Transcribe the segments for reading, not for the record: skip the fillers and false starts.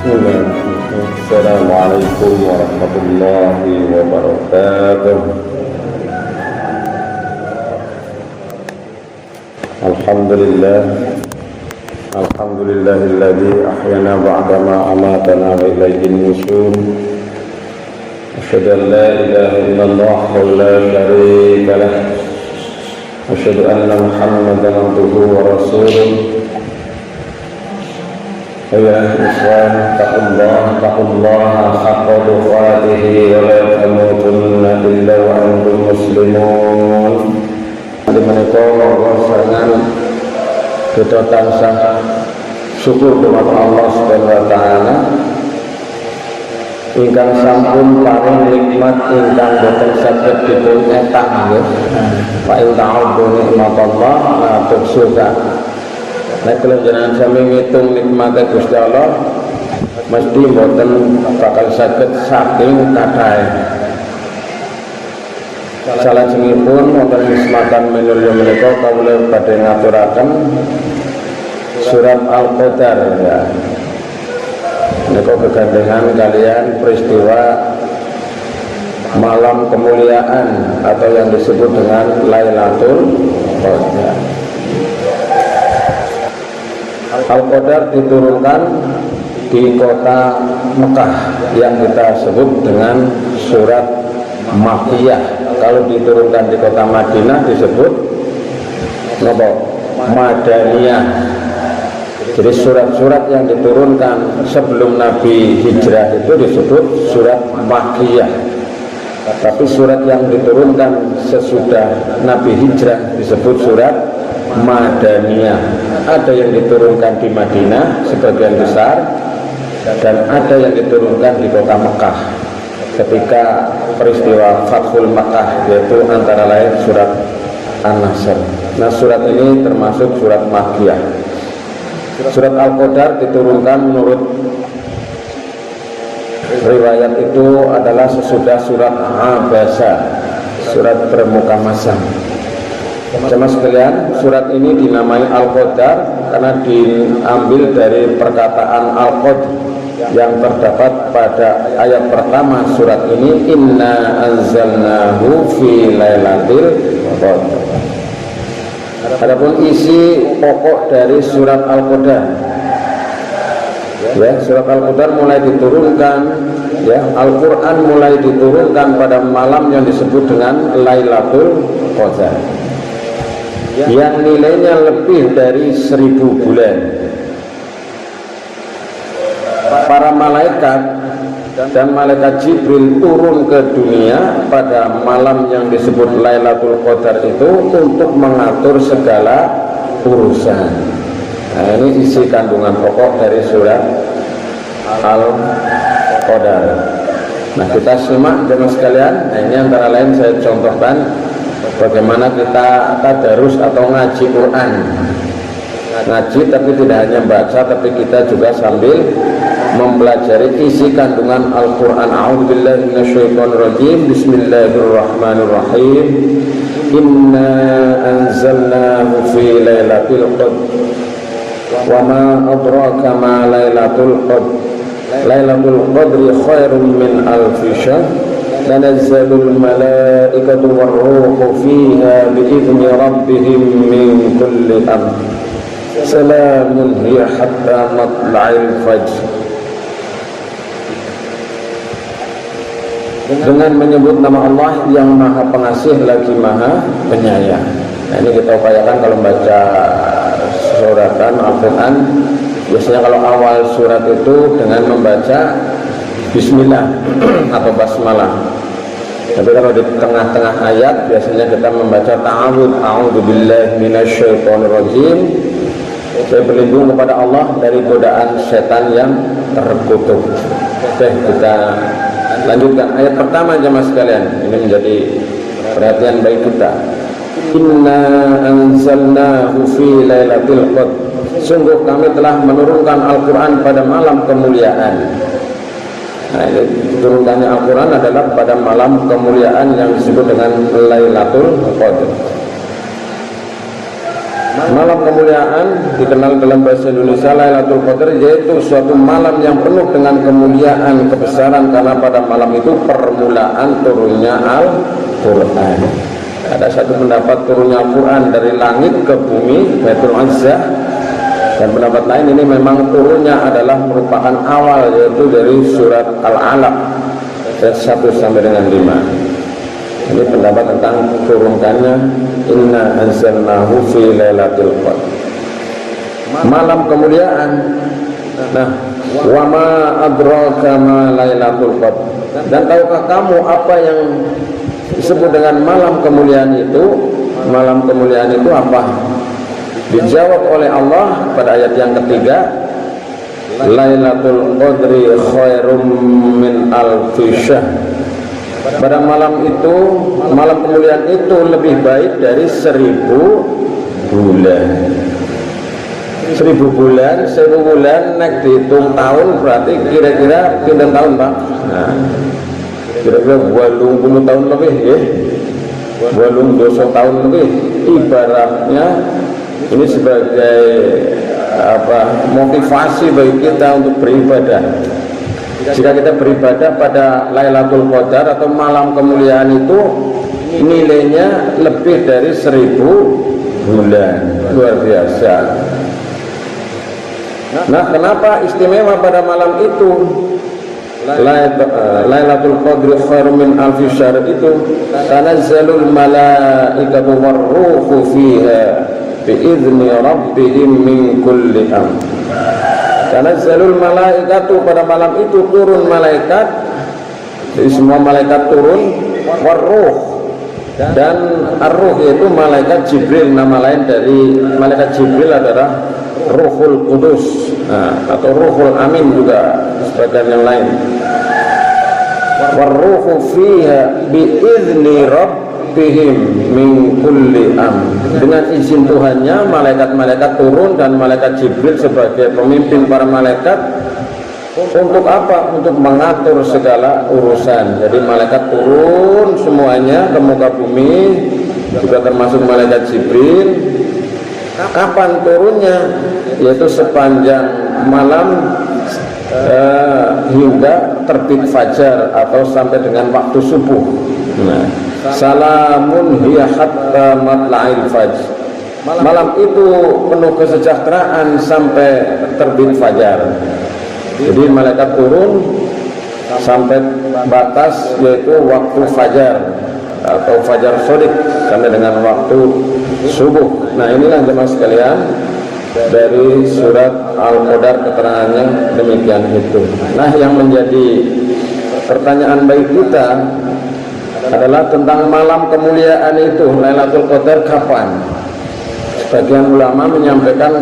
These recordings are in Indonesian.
Assalamualaikum warahmatullahi wabarakatuh. Alhamdulillahilladzi ahyana ba'dama amatana wa ilaihin nusyur. Asyhadu an la ilaha illallah wa la syarika lah. Asyhadu anna Muhammadan abduhu wa rasuluh. Ya ikhwan, taqullaha haqqa tuqatih wa la tamutunna illa wa antum muslimun. Menika monggo serangan kita tansah syukur kepada Allah Subhanahu wa taala ingkang sampun paring nikmat ingkang boten saged dipun etak nggih. Fa in ta'udzu nikmatallah la tuhsuha. Nek kula jenengan sami ngitung nikmate Gusti Allah mesti boten bakal saged saking kathahe. Salajengipun wonten kesempatan menulya menika kawula badhe ngaturaken surat Al-Qadar ya. Menika kegandengan kalian peristiwa malam kemuliaan atau yang disebut dengan Lailatul Qadar. Al-Qadar diturunkan di kota Mekah yang kita sebut dengan surat Makkiyah. Kalau diturunkan di kota Madinah disebut Madaniyah. Jadi surat-surat yang diturunkan sebelum Nabi hijrah itu disebut surat Makkiyah. Tapi surat yang diturunkan sesudah Nabi hijrah disebut surat Madaniyah. Ada yang diturunkan di Madinah sebagian besar dan ada yang diturunkan di kota Mekah ketika peristiwa Fathul Makkah, yaitu antara lain surat An-Nasr. Nah, surat ini termasuk surat Makkiyah. Surat Al-Qadar diturunkan menurut riwayat itu adalah sesudah surat Abasa, surat bermuka masam. Jemaah sekalian, surat ini dinamai Al-Qadar karena diambil dari perkataan Al-Qadr yang terdapat pada ayat pertama surat ini, inna anzalnahu fi lailatul qadar. Adapun isi pokok dari surat Al-Qadar, ya, surat Al-Qadar mulai diturunkan, ya, Al-Quran mulai diturunkan pada malam yang disebut dengan Lailatul Qadar, yang nilainya lebih dari 1000 bulan. Para malaikat dan malaikat Jibril turun ke dunia pada malam yang disebut Lailatul Qadar itu untuk mengatur segala urusan. Nah, ini isi kandungan pokok dari surat Al-Qadar. Nah, kita simak jemaah sekalian. Nah, ini antara lain saya contohkan bagaimana kita tadarus atau ngaji Quran. Ngaji tapi tidak hanya baca, tapi kita juga sambil mempelajari isi kandungan Al-Quran. A'udzubillahi minasyaitonirrajim. Bismillahirrahmanirrahim. Inna anzalnahu fi lailatul qadr. Wa ma adraka ma lailatul qadr. Lailatul qadri khairum min alfi syahr. Tanazzalul malaikatu war-ruhu fiha bi'izni rabbihim min kulli amr. Salamun hiya hatta matla'il fajr. Dengan menyebut nama Allah yang Maha Pengasih lagi Maha Penyayang. Nah, ini kita upayakan kalau membaca suratan Al-Quran. Biasanya kalau awal surat itu dengan membaca Bismillah atau Basmalah. Tapi kalau di tengah-tengah ayat biasanya kita membaca ta'awudz. A'udzubillahi minasyaitonirrajim. Saya berlindung kepada Allah dari godaan setan yang terkutuk. Oke, kita lanjutkan ayat pertama jemaah sekalian. Ini menjadi perhatian bagi kita. Inna anzalnahu fi lailatul qadr. Sungguh kami telah menurunkan Al-Quran pada malam kemuliaan. Nah, ini turunannya Al-Quran adalah pada malam kemuliaan yang disebut dengan Lailatul Qadar. Malam kemuliaan dikenal dalam bahasa Indonesia Lailatul Qadar, yaitu suatu malam yang penuh dengan kemuliaan, kebesaran, karena pada malam itu permulaan turunnya Al-Quran. Ada satu pendapat turunnya Al-Quran dari langit ke bumi Baitul Izzah, dan pendapat lain ini memang turunnya adalah merupakan awal, yaitu dari surat Al-Alaq ayat 1 sampai dengan 5. Ini pendapat tentang turunkannya inna anzalnahu fi lailatul qadar, malam kemuliaan. Nah, wa ma adraka ma lailatul qadar, dan tahukah kamu apa yang disebut dengan malam kemuliaan itu? Malam kemuliaan itu apa? Dijawab oleh Allah pada ayat yang ketiga, Lailatul Qadri khairum min alfi syahr. Pada malam itu, malam kemuliaan itu lebih baik dari 1000 bulan. 1000 bulan, 1000 bulan nek dihitung tahun berarti kira-kira pinten tahun, Pak? Nah, kira-kira 80 tahun lebih, ya. 80 tahun lebih. Ibaratnya ini sebagai motivasi bagi kita untuk beribadah. Jika kita beribadah pada Lailatul Qadar atau malam kemuliaan itu, nilainya lebih dari 1000 bulan. Luar biasa. Nah, kenapa istimewa pada malam itu? Lailatul Qadri khairum min alfi syahr itu tanazzalul malaikatu warruhu fiha biizni rabbihim min kulli amr. Tanazzalul malaikatu, pada malam itu turun malaikat, jadi semua malaikat turun, warruh, dan ar-ruh yaitu malaikat Jibril. Nama lain dari malaikat Jibril adalah Ruhul Qudus, atau Ruhul Amin juga sebagian yang lain. Warruhu fiha biizni rabbihim min kulli amr, dengan izin Tuhannya malaikat-malaikat turun, dan malaikat Jibril sebagai pemimpin para malaikat. Untuk apa? Untuk mengatur segala urusan. Jadi malaikat turun semuanya ke muka bumi, juga termasuk malaikat Jibril. Kapan turunnya? Yaitu sepanjang malam hingga terbit fajar atau sampai dengan waktu subuh. Nah, salamun hiya hatta matla'il fajr. Malam itu penuh kesejahteraan sampai terbit fajar. Jadi malaikat turun sampai batas yaitu waktu fajar atau fajar shodiq sampai dengan waktu subuh. Nah, inilah jemaah sekalian dari surat Al-Qadar, keterangannya demikian itu. Nah, yang menjadi pertanyaan bagi kita adalah tentang malam kemuliaan itu, Lailatul Qadar kapan? Sebagian ulama menyampaikan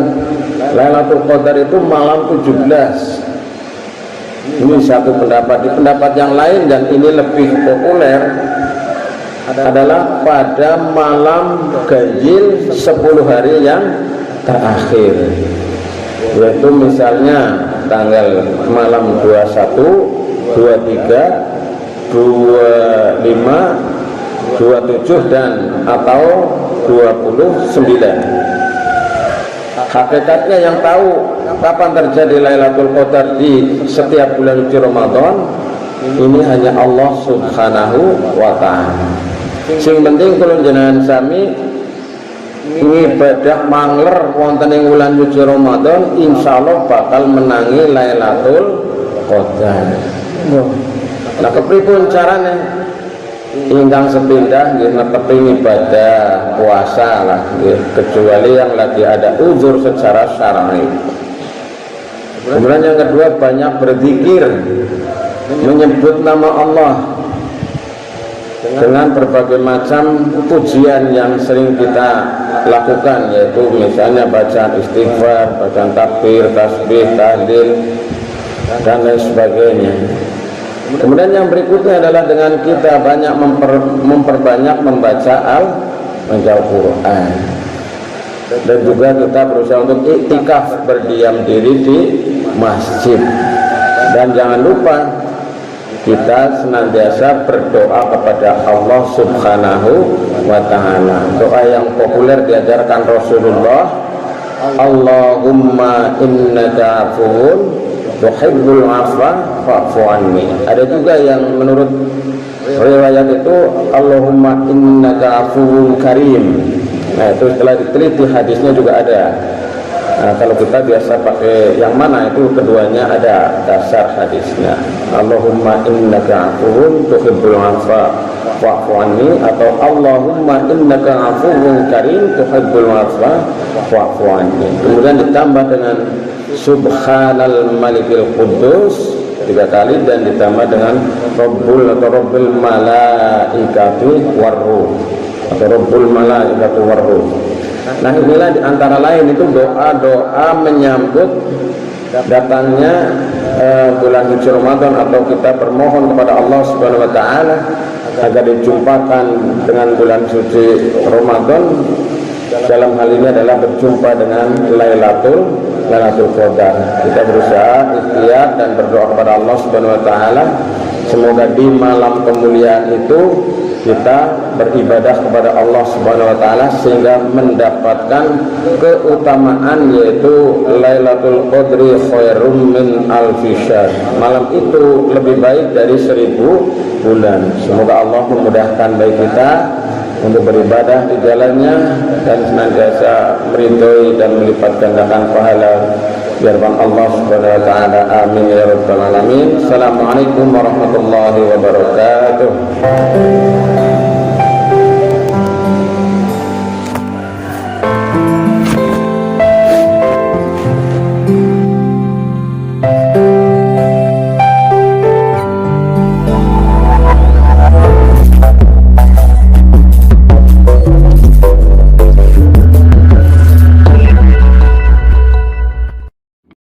Lailatul Qadar itu malam 17. Ini satu pendapat. Di pendapat yang lain, dan ini lebih populer, adalah pada malam ganjil 10 hari yang terakhir, yaitu misalnya tanggal malam 21, 23, 25, 27 dan atau 29. Hakikatnya yang tahu kapan terjadi Lailatul Qadar di setiap bulan suci Ramadan ini hanya Allah Subhanahu wa ta'ala. Sing penting kula jenengan sami ngibadah mangler wonten ing wulan suci Ramadan, insyaallah bakal menangi Lailatul Qadar. Nah, kepripun carane? Ingkang sepindah nggih netepi ibadah puasa lah nggih, kecuali yang lagi ada uzur secara syar'i. Kemudian yang kedua, banyak berzikir, menyebut nama Allah dengan berbagai macam pujian yang sering kita lakukan, yaitu misalnya bacaan istighfar, bacaan takbir, tasbih, tahlil dan lain sebagainya. Kemudian yang berikutnya adalah dengan kita banyak memperbanyak membaca Al-Quran, dan juga kita berusaha untuk iktikaf, berdiam diri di masjid. Dan jangan lupa kita senantiasa berdoa kepada Allah Subhanahu wa ta'ala. Doa yang populer diajarkan Rasulullah, Allahumma innaka afuwun tuhibbul afwa fa'fu anni. Ada juga yang menurut riwayat itu Allahumma innaka afuwun karim. Nah, itu setelah diteliti hadisnya juga ada. Nah, kalau kita biasa pakai yang mana itu keduanya ada dasar hadisnya. Allahumma innaka afuwun tuhibbul afwa fa'fu anni, atau Allahumma innaka afuwun karim tuhibbul afwa fa'fu anni. Kemudian ditambah dengan Subhanal Malikil Quddus 3 kali, dan ditambah dengan Rabbul atau Rabbil Malaikati Warruh atau Rabbul Malaikati Warruh. Nah, inilah diantara lain itu doa-doa menyambut datangnya bulan suci Ramadan, atau kita bermohon kepada Allah Subhanahu wa ta'ala agar dijumpakan dengan bulan suci Ramadan. Dalam hal ini adalah berjumpa dengan Lailatul Qadar. Kita berusaha ikhtiar dan berdoa kepada Allah Subhanahu wa ta'ala semoga di malam kemuliaan itu kita beribadah kepada Allah Subhanahu wa ta'ala sehingga mendapatkan keutamaan, yaitu Lailatul Qadri khairum min alfi syahr. Malam itu lebih baik dari 1000 bulan. Semoga Allah memudahkan bagi kita untuk beribadah di jalannya dan senantiasa meridhoi dan melipat gandakan pahala biarkan Allah Subhanahu wa ta'ala. Amin ya rabbal alamin. Assalamualaikum warahmatullahi wabarakatuh.